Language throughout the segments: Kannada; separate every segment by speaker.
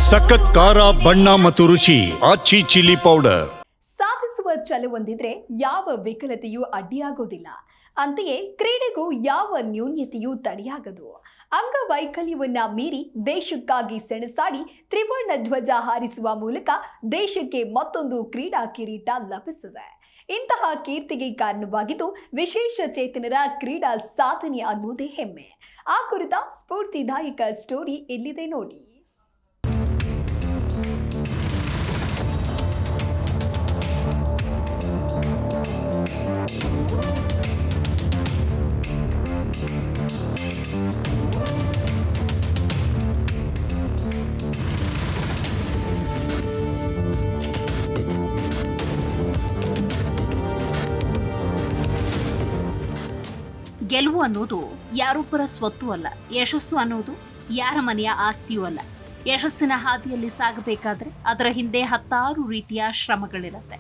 Speaker 1: ಸಖತ್ ಖಾರ ಬಣ್ಣ ಮತ್ತು ರುಚಿ ಆಚಿ ಚಿಲ್ಲಿ ಪೌಡರ್.
Speaker 2: ಸಾಧಿಸುವ ಛಲವೊಂದಿದ್ರೆ ಯಾವ ವಿಕಲತೆಯೂ ಅಡ್ಡಿಯಾಗೋದಿಲ್ಲ. ಅಂತೆಯೇ ಕ್ರೀಡೆಗೂ ಯಾವ ನ್ಯೂನ್ಯತೆಯೂ ತಡೆಯಾಗದು. ಅಂಗವೈಕಲ್ಯವನ್ನ ಮೀರಿ ದೇಶಕ್ಕಾಗಿ ಸೆಣಸಾಡಿ ತ್ರಿವರ್ಣ ಧ್ವಜ ಹಾರಿಸುವ ಮೂಲಕ ದೇಶಕ್ಕೆ ಮತ್ತೊಂದು ಕ್ರೀಡಾ ಕಿರೀಟ ಲಭಿಸಿದೆ. ಇಂತಹ ಕೀರ್ತಿಗೆ ಕಾರಣವಾಗಿದ್ದು ವಿಶೇಷ ಚೇತನರ ಕ್ರೀಡಾ ಸಾಧನೆ ಅನ್ನೋದೇ ಹೆಮ್ಮೆ. ಆ ಕುರಿತ ಸ್ಫೂರ್ತಿದಾಯಕ ಸ್ಟೋರಿ ಇಲ್ಲಿದೆ ನೋಡಿ.
Speaker 3: ಗೆಲುವು ಅನ್ನೋದು ಯಾರೊಬ್ಬರ ಸ್ವತ್ತು ಅಲ್ಲ. ಯಶಸ್ಸು ಅನ್ನೋದು ಯಾರ ಮನೆಯ ಆಸ್ತಿಯೂ ಅಲ್ಲ. ಯಶಸ್ಸಿನ ಹಾದಿಯಲ್ಲಿ ಸಾಗಬೇಕಾದ್ರೆ ಅದರ ಹಿಂದೆ ಹತ್ತಾರು ರೀತಿಯ ಶ್ರಮಗಳಿರುತ್ತೆ.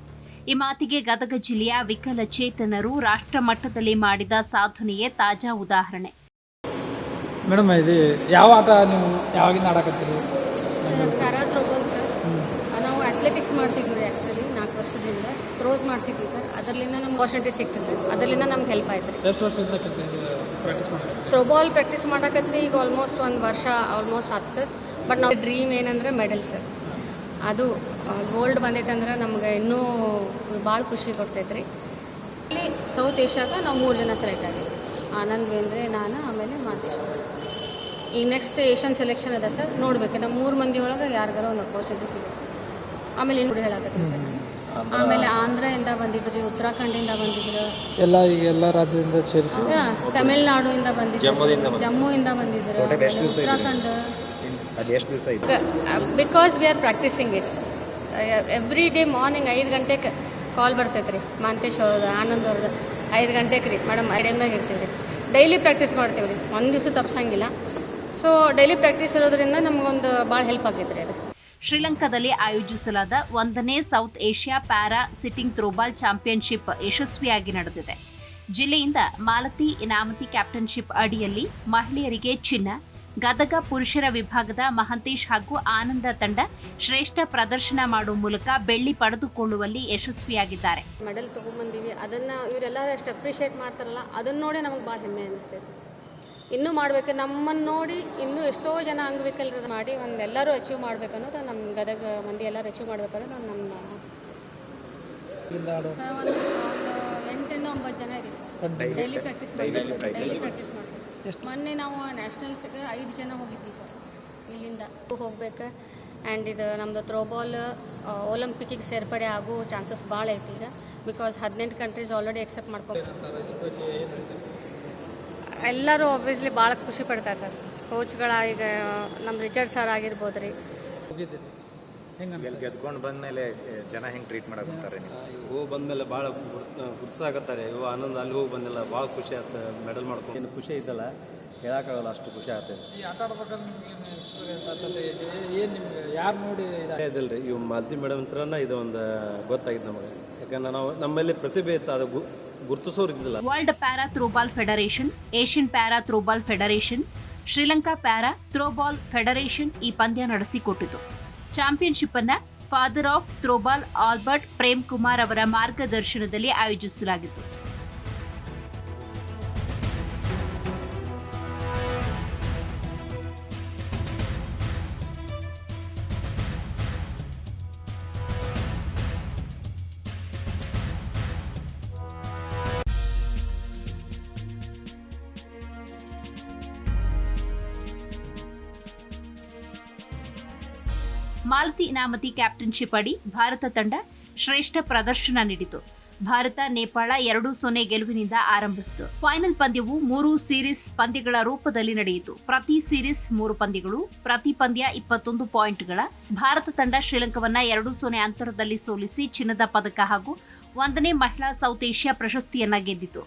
Speaker 3: ಈ ಮಾತಿಗೆ ಗದಗ ಜಿಲ್ಲೆಯ ವಿಕಲಚೇತನರು ರಾಷ್ಟ್ರ ಮಟ್ಟದಲ್ಲಿ ಮಾಡಿದ ಸಾಧನೆಯೇ ತಾಜಾ ಉದಾಹರಣೆ.
Speaker 4: ಮೇಡಮ್, ಇದು ಯಾವ ಆಟ ನೀವು ಯಾವಾಗಿಂದ ಆಡಕತ್ತೀರಿ?
Speaker 5: Sir throwball sir. ನಾವು ಅಥ್ಲೆಟಿಕ್ಸ್ ಮಾಡ್ತಿದ್ವಿ ರೀ. ಆ್ಯಕ್ಚುಲಿ 4 ವರ್ಷದಿಂದ ಥ್ರೋಸ್ ಮಾಡ್ತಿದ್ವಿ ಸರ್. ಅದರಲ್ಲಿಂದ ನಮ್ಗೆ ಆಪರ್ಚುನಿಟಿ ಸಿಕ್ತು ಸರ್. ಅದರಲ್ಲಿಂದ ನಮ್ಗೆ ಹೆಲ್ಪ್ ಆಯ್ತು ರೀ.
Speaker 4: ಎಷ್ಟು ವರ್ಷದಿಂದ ಪ್ರಾಕ್ಟೀಸ್ ಮಾಡಿ
Speaker 5: ಥ್ರೋಬಾಲ್ ಪ್ರಾಕ್ಟೀಸ್ ಮಾಡಕತ್ತಿ ಈಗ ಆಲ್ಮೋಸ್ಟ್ 1 ವರ್ಷ ಆಯ್ತು ಸರ್. ಬಟ್ ನಾವು ಡ್ರೀಮ್ ಏನಂದ್ರೆ ಮೆಡಲ್ ಸರ್. ಅದು ಗೋಲ್ಡ್ ಬಂದೈತಂದ್ರೆ ನಮ್ಗೆ ಇನ್ನೂ ಭಾಳ ಖುಷಿ ಕೊಡ್ತೈತೆ ರೀ. ಇಲ್ಲಿ ಸೌತ್ ಏಷ್ಯಾಗ ನಾವು 3 ಜನ ಸೆಲೆಕ್ಟ್ ಆಗಿದ್ವಿ ಸರ್. ಆನಂದ್ ವೇಂದ್ರೆ, ನಾನು, ಆಮೇಲೆ ಮಾತೇಶ್ವರ. ಈಗ ನೆಕ್ಸ್ಟ್ ಏಷ್ಯನ್ ಸೆಲೆಕ್ಷನ್ ಅದ ಸರ್. ನೋಡ್ಬೇಕು ನಮ್ಮ 3 ಮಂದಿ ಒಳಗೆ ಯಾರಿಗಾರ ಒಂದು ಅಪರ್ಚುನಿಟಿ ಸಿಗುತ್ತೆ. ಆಮೇಲೆ ಇನ್ನೂ ಹೇಳಕತ್ತೀನಿ ಸರ್. ಆಮೇಲೆ ಆಂಧ್ರದಿಂದ ಬಂದಿದ್ರು, ಉತ್ತರಾಖಂಡಿಂದ ಬಂದಿದ್ರು,
Speaker 4: ಎಲ್ಲ ರಾಜ್ಯದಿಂದ ಸೇರಿಸಿ
Speaker 5: ತಮಿಳ್ನಾಡುವಿಂದ ಬಂದಿದ್ರು, ಜಮ್ಮುವಿಂದ ಬಂದಿದ್ರು, Uttarakhand. Because we are practising it every day. Morning 5 ಗಂಟೆಗೆ ಕಾಲ್ ಬರ್ತೈತೆ ರೀ. ಮಾಂತೇಶ್ ಅವ್ರದ್ದು, ಆನಂದ್ ಅವ್ರದ್ದು 5 ಗಂಟೆಗೆ ರೀ. ಮೇಡಮ್ ಐಡಿಯಮ್ನಾಗ ಇರ್ತೀವಿ ರೀ. ಡೈಲಿ ಪ್ರಾಕ್ಟೀಸ್ ಮಾಡ್ತೀವಿ ರೀ. ಒಂದು ದಿವಸ ತಪ್ಸಂಗಿಲ್ಲ. ಸೊ ಡೈಲಿ ಪ್ರಾಕ್ಟೀಸ್ ಇರೋದ್ರಿಂದ ನಮಗೊಂದು ಭಾಳ ಹೆಲ್ಪ್ ಆಗೈತೆ ರೀ ಅದು.
Speaker 3: ಶ್ರೀಲಂಕಾದಲ್ಲಿ ಆಯೋಜಿಸಲಾದ 1ನೇ south Asia para sitting throwball championship ಯಶಸ್ವಿಯಾಗಿ ನಡೆದಿದೆ. ಜಿಲ್ಲೆಯಿಂದ ಮಾಲತಿ ಇನಾಮತಿ ಕ್ಯಾಪ್ಟನ್ಶಿಪ್ ಅಡಿಯಲ್ಲಿ ಮಹಿಳೆಯರಿಗೆ ಚಿನ್ನ, ಗದಗ ಪುರುಷರ ವಿಭಾಗದ ಮಹಂತೇಶ್ ಹಾಗೂ ಆನಂದ ತಂಡ ಶ್ರೇಷ್ಠ ಪ್ರದರ್ಶನ ಮಾಡುವ ಮೂಲಕ ಬೆಳ್ಳಿ ಪಡೆದುಕೊಳ್ಳುವಲ್ಲಿ ಯಶಸ್ವಿಯಾಗಿದ್ದಾರೆ.
Speaker 5: ಮೆಡಲ್ ತಗೊಂಡ್ಬಂದೀವಿ. ಅದನ್ನು ಇವರೆಲ್ಲರೂ ಎಷ್ಟು ಅಪ್ರಿಷಿಯೇಟ್ ಮಾಡ್ತಾರಲ್ಲ, ಅದನ್ನು ನೋಡಿ ನಮಗೆ ಭಾಳ ಹೆಮ್ಮೆ ಅನಿಸ್ತೈತೆ. ಇನ್ನೂ ಮಾಡಬೇಕು. ನಮ್ಮನ್ನು ನೋಡಿ ಇನ್ನೂ ಎಷ್ಟೋ ಜನ ಅಂಗವಿಕಲರು ಮಾಡಿ ಎಲ್ಲರೂ ಅಚೀವ್ ಮಾಡ್ಬೇಕು ಅನ್ನೋದು ನಮ್ಮ ಗದಗ ಮಂದಿ ಎಲ್ಲರೂ ಅಚೀವ್ ಮಾಡ್ಬೇಕನ್ನೋದು ನಮ್ಮ ಸರ್. ಒಂದು 8ರಿಂದ 9 ಜನ ಇದೆ ಸರ್. ಡೈಲಿ ಪ್ರಾಕ್ಟೀಸ್ ಮಾಡ್ತೀವಿ. ಮೊನ್ನೆ ನಾವು ನ್ಯಾಷನಲ್ಸ್ಗೆ 5 ಜನ ಹೋಗಿದ್ವಿ ಸರ್. ಇಲ್ಲಿಂದ ಹೋಗ್ಬೇಕು. ಆ್ಯಂಡ್ ಇದು ನಮ್ಮದು ಥ್ರೋಬಾಲ್ ಒಲಿಂಪಿಕ್ಕಿಗೆ ಸೇರ್ಪಡೆ ಆಗೋ ಚಾನ್ಸಸ್ ಭಾಳ ಐತಿ ಈಗ. ಬಿಕಾಸ್ 18 ಕಂಟ್ರೀಸ್ ಆಲ್ರೆಡಿ ಎಕ್ಸೆಪ್ಟ್ ಎಲ್ಲರೂ ಆಬ್ವಿಯಸ್ಲಿ ಭಾಳ ಖುಷಿ ಪಡ್ತಾರೆ ಸರ್. ಕೋಚ್ಗಳ ಈಗ ನಮ್ಮ ರಿಚರ್ಡ್ ಸರ್ ಆಗಿರ್ಬೋದು ರೀ.
Speaker 6: ಗೆದ್ಕೊಂಡು ಬಂದಮೇಲೆ ಜನ ಹೆಂಗೆ ಟ್ರೀಟ್ ಮಾಡಕ್ಕೆ
Speaker 7: ಹೋಗಿ ಬಂದಮೇಲೆ ಭಾಳ ಗುರ್ತಿಸಾಕತ್ತಾರೆ. ಆನಂದ್ ಅಲ್ಲಿ ಹೋಗಿ ಬಂದಿಲ್ಲ, ಭಾಳ ಖುಷಿ ಆಯ್ತು. ಮೆಡಲ್ ಮಾಡ್ಕೊಂಡು ಏನು ಖುಷಿ ಐತಲ್ಲ, ಹೇಳೋಕ್ಕಾಗಲ್ಲ, ಅಷ್ಟು ಖುಷಿ ಆಗ್ತದೆ.
Speaker 4: ಈ ಆಟ ಆಡ್ಬೇಕಾದ್ರೆ ಏನು ನಿಮ್ಗೆ ಯಾರು ನೋಡಿ
Speaker 7: ಇದಿಲ್ಲ ರೀ. ಇವು ಮಾಲತಿ ಮೇಡಮ್ ಹತ್ರನ ಇದು ಒಂದು ಗೊತ್ತಾಗಿದ್ದು ನಮಗೆ. ಯಾಕಂದ್ರೆ ನಾವು ನಮ್ಮಲ್ಲಿ ಪ್ರತಿಭೆ ಇತ್ತು, ಅದು ಗುರುತಿಸೋರಿದ್ದಿಲ್ಲ.
Speaker 3: World para throwball federation, Asian para throwball federation, Sri Lanka para throwball federation ಈ ಪಂದ್ಯ ನಡೆಸಿಕೊಟ್ಟಿತು. ಚಾಂಪಿಯನ್ಶಿಪ್ ಅನ್ನ father of throwball Albert Prem Kumar ಅವರ ಮಾರ್ಗದರ್ಶನದಲ್ಲಿ ಆಯೋಜಿಸಲಾಗಿತ್ತು. ಮಾಲತಿ ಇನಾಮತಿ ಕ್ಯಾಪ್ಟನ್ಶಿಪ್ ಅಡಿ ಭಾರತ ತಂಡ ಶ್ರೇಷ್ಠ ಪ್ರದರ್ಶನ ನೀಡಿತು. ಭಾರತ ನೇಪಾಳ 2-0 ಗೆಲುವಿನಿಂದ ಆರಂಭಿಸಿತು. ಫೈನಲ್ ಪಂದ್ಯವು 3 ಸೀರೀಸ್ ಪಂದ್ಯಗಳ ರೂಪದಲ್ಲಿ ನಡೆಯಿತು. ಪ್ರತಿ ಸೀರೀಸ್ 3 ಪಂದ್ಯಗಳು, ಪ್ರತಿ ಪಂದ್ಯ 21 ಪಾಯಿಂಟ್ಗಳ. ಭಾರತ ತಂಡ ಶ್ರೀಲಂಕಾವನ್ನ 2-0 ಅಂತರದಲ್ಲಿ ಸೋಲಿಸಿ ಚಿನ್ನದ ಪದಕ ಹಾಗೂ 1ನೇ ಮಹಿಳಾ ಸೌತ್ ಏಷ್ಯಾ ಪ್ರಶಸ್ತಿಯನ್ನ ಗೆದ್ದಿತು.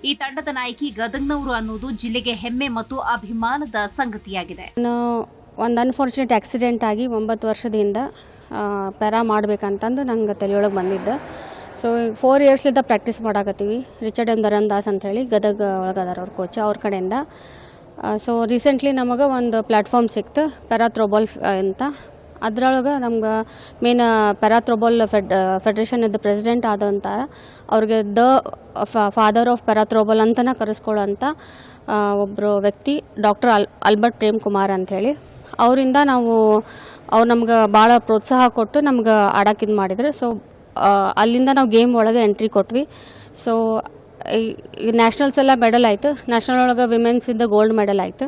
Speaker 3: ಈ ತಂಡದ ನಾಯಕಿ ಗದಗ್ನವರು ಅನ್ನೋದು ಜಿಲ್ಲೆಗೆ ಹೆಮ್ಮೆ ಮತ್ತು ಅಭಿಮಾನದ ಸಂಗತಿಯಾಗಿದೆ.
Speaker 5: ಒಂದು ಅನ್ಫಾರ್ಚುನೇಟ್ ಆಕ್ಸಿಡೆಂಟ್ ಆಗಿ 9 ವರ್ಷದಿಂದ ಪ್ಯಾರಾ ಮಾಡ್ಬೇಕಂತಂದು ನಂಗೆ ತಲೆಯೊಳಗೆ ಬಂದಿದ್ದೆ. ಸೊ 4 ಇಯರ್ಸ್ಲಿಂದ ಪ್ರಾಕ್ಟೀಸ್ ಮಾಡಾಕತ್ತೀವಿ. ರಿಚರ್ಡ್ ಎಂ ಧರಮ್ದಾಸ್ ಅಂಥೇಳಿ ಗದಗ ಒಳಗದಾರ ಅವ್ರ ಕೋಚ್, ಅವ್ರ ಕಡೆಯಿಂದ. ಸೊ ರೀಸೆಂಟ್ಲಿ ನಮಗೆ ಒಂದು ಪ್ಲ್ಯಾಟ್ಫಾರ್ಮ್ ಸಿಕ್ತು ಪ್ಯಾರಾ ಥ್ರೋಬಾಲ್ ಅಂತ. ಅದರೊಳಗೆ ನಮ್ಗೆ ಮೇನ್ ಪ್ಯಾರಾಥ್ರೋಬಾಲ್ ಫೆಡ್ರೇಷನ್ ಇದ್ದ ಪ್ರೆಸಿಡೆಂಟ್ ಆದಂಥ ಅವ್ರಿಗೆ ಫಾದರ್ ಆಫ್ ಪ್ಯಾರಾಥ್ರೋಬಾಲ್ ಅಂತಲೇ ಕರೆಸ್ಕೊಳ್ಳೋಂಥ ಒಬ್ಬರು ವ್ಯಕ್ತಿ ಡಾಕ್ಟರ್ ಅಲ್ಬರ್ಟ್ ಪ್ರೇಮ್ ಕುಮಾರ್ ಅಂಥೇಳಿ ಅವರಿಂದ ಅವ್ರು ನಮ್ಗೆ ಭಾಳ ಪ್ರೋತ್ಸಾಹ ಕೊಟ್ಟು ನಮ್ಗೆ ಆಡೋಕೆ ಇದು ಮಾಡಿದ್ರು. ಸೊ ಅಲ್ಲಿಂದ ನಾವು ಗೇಮ್ ಒಳಗೆ ಎಂಟ್ರಿ ಕೊಟ್ವಿ. ಸೊ ಈ ನ್ಯಾಷನಲ್ಸ್ ಎಲ್ಲ ಮೆಡಲ್ ಆಯಿತು. ನ್ಯಾಷನಲ್ ಒಳಗೆ ವಿಮೆನ್ಸ್ ಇದ್ದ ಗೋಲ್ಡ್ ಮೆಡಲ್ ಆಯಿತು.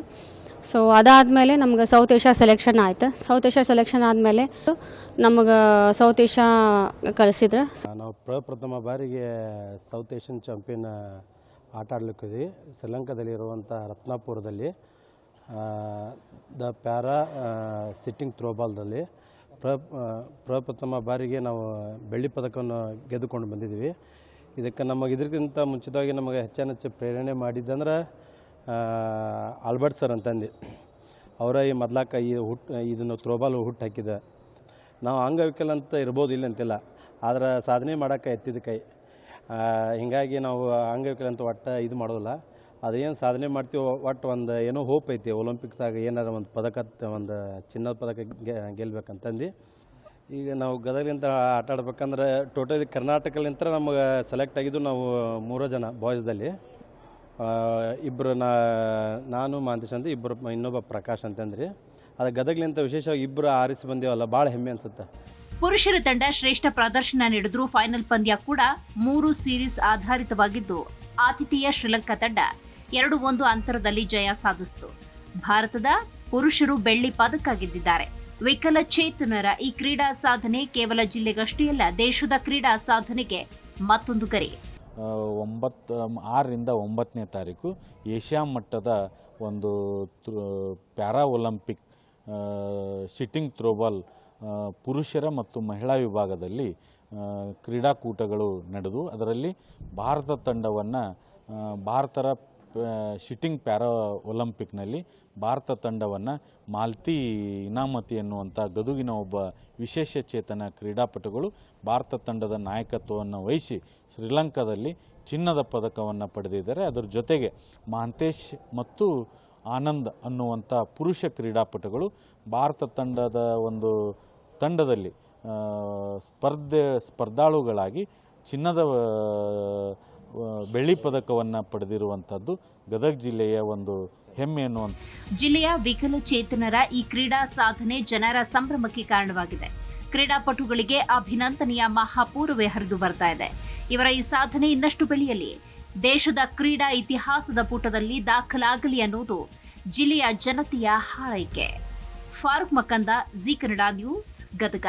Speaker 5: ಸೊ ಅದಾದಮೇಲೆ ನಮ್ಗೆ ಸೌತ್ ಏಷ್ಯಾ ಸೆಲೆಕ್ಷನ್ ಆಯಿತು. ಸೌತ್ ಏಷ್ಯಾ ಸೆಲೆಕ್ಷನ್ ಆದಮೇಲೆ ನಮಗೆ ಸೌತ್ ಏಷ್ಯಾ ಕಳಿಸಿದ್ರು.
Speaker 7: ನಾವು ಪ್ರಪ್ರಥಮ ಬಾರಿಗೆ ಸೌತ್ ಏಷ್ಯನ್ ಚಾಂಪಿಯನ್ ಆಟ ಆಡಲಿಕ್ಕಿದ್ವಿ ಶ್ರೀಲಂಕಾದಲ್ಲಿರುವಂಥ ರತ್ನಾಪುರದಲ್ಲಿ ದ ಪ್ಯಾರಾ ಸಿಟ್ಟಿಂಗ್ ಥ್ರೋಬಾಲ್ದಲ್ಲಿ ಪ್ರಪ್ರಥಮ ಬಾರಿಗೆ ನಾವು ಬೆಳ್ಳಿ ಪದಕವನ್ನು ಗೆದ್ದುಕೊಂಡು ಬಂದಿದ್ದೀವಿ. ಇದಕ್ಕೆ ಇದಕ್ಕಿಂತ ಮುಂಚಿತವಾಗಿ ನಮಗೆ ಹೆಚ್ಚು ಪ್ರೇರಣೆ ಮಾಡಿದ್ದಂದ್ರೆ ಆಲ್ಬರ್ಟ್ ಸರ್ ಅಂತಂದು ಅವರ ಈ ಮೊದ್ಲಾಕ ಇದನ್ನು ಥ್ರೋಬಾಲ್ ಹುಟ್ಟು ಹಾಕಿದ. ನಾವು ಅಂಗವಿಕಲ ಅಂತ ಇರ್ಬೋದು ಇಲ್ಲ ಅಂತಿಲ್ಲ, ಆದ್ರೆ ಸಾಧನೆ ಮಾಡೋಕೆ ಎತ್ತಿದ ಕೈ. ಹೀಗಾಗಿ ನಾವು ಅಂಗವಿಕಲ ಅಂತ ಒಟ್ಟು ಇದು ಮಾಡೋದಿಲ್ಲ. ಅದೇನು ಸಾಧನೆ ಮಾಡ್ತೀವಿ ಒಟ್ಟು ಒಂದು ಏನೋ ಹೋಪ್ ಐತಿ ಒಲಿಂಪಿಕ್ಸಾಗ ಏನಾರ ಒಂದು ಒಂದು ಚಿನ್ನದ ಪದಕ ಗೆಲ್ಬೇಕಂತಂದು. ಈಗ ನಾವು ಗದಗಲಿಂದ ಆಟ ಆಡ್ಬೇಕಂದ್ರೆ ಟೋಟಲಿ ಕರ್ನಾಟಕಲಿಂತ ನಮಗೆ ಸೆಲೆಕ್ಟ್ ಆಗಿದ್ದು ನಾವು 3 ಜನ ಬಾಯ್ಸ್ದಲ್ಲಿ. ಇಬ್ಬರು ನಾನು ಮಾಂತೇಶ್ ಅಂತ ಇಬ್ಬರು, ಇನ್ನೊಬ್ಬ ಪ್ರಕಾಶ್ ಅಂತಂದ್ರಿ. ಅದು ಗದಗ್ಲಿಂತ ವಿಶೇಷವಾಗಿ ಇಬ್ಬರು ಆರಿಸಿ ಬಂದೇವಲ್ಲ, ಭಾಳ ಹೆಮ್ಮೆ ಅನ್ಸುತ್ತೆ.
Speaker 3: ಪುರುಷರ ತಂಡ ಶ್ರೇಷ್ಠ ಪ್ರದರ್ಶನ ನೀಡಿದ್ರು. ಫೈನಲ್ ಪಂದ್ಯ ಕೂಡ 3 ಸೀರೀಸ್ ಆಧಾರಿತವಾಗಿದ್ದು ಆತಿಥೇಯ ಶ್ರೀಲಂಕಾ ತಂಡ 2-1 ಅಂತರದಲ್ಲಿ ಜಯ ಸಾಧಿಸಿತು. ಭಾರತದ ಪುರುಷರು ಬೆಳ್ಳಿ ಪದಕ ಗೆದ್ದಿದ್ದಾರೆ. ವಿಕಲಚೇತನರ ಈ ಕ್ರೀಡಾ ಸಾಧನೆ ಕೇವಲ ಜಿಲ್ಲೆಗಷ್ಟೇ ಅಲ್ಲ, ದೇಶದ ಕ್ರೀಡಾ ಸಾಧನೆಗೆ ಮತ್ತೊಂದು ಗರಿ.
Speaker 8: 6ರಿಂದ 9ನೇ ತಾರೀಕು ಏಷ್ಯಾ ಮಟ್ಟದ ಒಂದು ಪ್ಯಾರಾ ಒಲಿಂಪಿಕ್ ಸಿಟ್ಟಿಂಗ್ ಥ್ರೋಬಾಲ್ ಪುರುಷರ ಮತ್ತು ಮಹಿಳಾ ವಿಭಾಗದಲ್ಲಿ ಕ್ರೀಡಾಕೂಟಗಳು ನಡೆದು ಅದರಲ್ಲಿ ಭಾರತ ತಂಡವನ್ನು ಭಾರತರ ಸಿಟ್ಟಿಂಗ್ ಪ್ಯಾರಾ ಒಲಿಂಪಿಕ್ನಲ್ಲಿ ಭಾರತ ತಂಡವನ್ನು ಮಾಲ್ತಿ ಇನಾಮತಿ ಎನ್ನುವಂಥ ಗದುಗಿನ ಒಬ್ಬ ವಿಶೇಷ ಚೇತನ ಕ್ರೀಡಾಪಟುಗಳು ಭಾರತ ತಂಡದ ನಾಯಕತ್ವವನ್ನು ವಹಿಸಿ ಶ್ರೀಲಂಕಾದಲ್ಲಿ ಚಿನ್ನದ ಪದಕವನ್ನು ಪಡೆದಿದ್ದಾರೆ. ಅದರ ಜೊತೆಗೆ ಮಹಾಂತೇಶ್ ಮತ್ತು ಆನಂದ್ ಅನ್ನುವಂಥ ಪುರುಷ ಕ್ರೀಡಾಪಟುಗಳು ಭಾರತ ತಂಡದ ಒಂದು ತಂಡದಲ್ಲಿ ಸ್ಪರ್ಧಾಳುಗಳಾಗಿ ಚಿನ್ನದ ಬೆಳ್ಳಿ ಪದಕವನ್ನು ಪಡೆದಿರುವಂಥದ್ದು ಗದಗ ಜಿಲ್ಲೆಯ ಒಂದು ಹೆಮ್ಮೆ ಎನ್ನುವಂಥ.
Speaker 3: ಜಿಲ್ಲೆಯ ವಿಕಲಚೇತನರ ಈ ಕ್ರೀಡಾ ಸಾಧನೆ ಜನರ ಸಂಭ್ರಮಕ್ಕೆ ಕಾರಣವಾಗಿದೆ. ಕ್ರೀಡಾಪಟುಗಳಿಗೆ ಅಭಿನಂದನೆಯ ಮಹಾಪೂರ್ವೇ ಹರಿದು ಬರ್ತಾ ಇದೆ. ಇವರ ಈ ಸಾಧನೆ ಇನ್ನಷ್ಟು ಬೆಳೆಯಲಿ, ದೇಶದ ಕ್ರೀಡಾ ಇತಿಹಾಸದ ಪುಟದಲ್ಲಿ ದಾಖಲಾಗಲಿ ಅನ್ನೋದು ಜಿಲ್ಲೆಯ ಜನತೆಯ ಹಾರೈಕೆ. Farooq Makkanda, Zee Kannada news, Gadag.